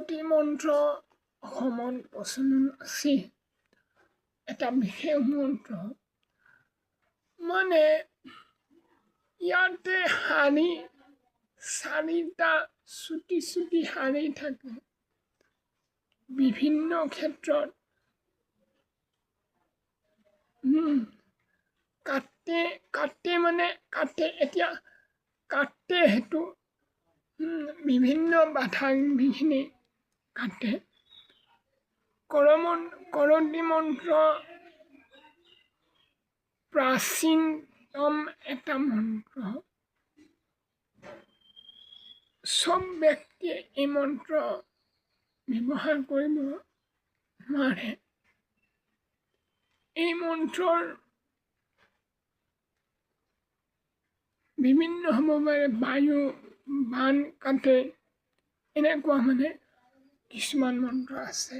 কৰতি মন্ত্ৰ অসমত প্ৰচলন আছে। এটা বিশেষ মন্ত্ৰ মানে ইয়াতে শাৰী চাৰিটা চুটি চুটি শাৰী থাকে। বিভিন্ন ক্ষেত্ৰত কাটে এতিয়া কাটে সেইটো বিভিন্ন বাধা বিঘিনি কাটে। কৰতি মন্ত্ৰ প্ৰাচীনতম এটা মন্ত্ৰ। চব ব্যক্তিয়ে এই মন্ত্ৰ ব্যৱহাৰ কৰিব নোৱাৰে। এই মন্ত্ৰৰ বিভিন্ন হ'ব পাৰে, বায়ু বান কাটে, এনেকুৱা মানে কিছুমান মন্ত্ৰ আছে।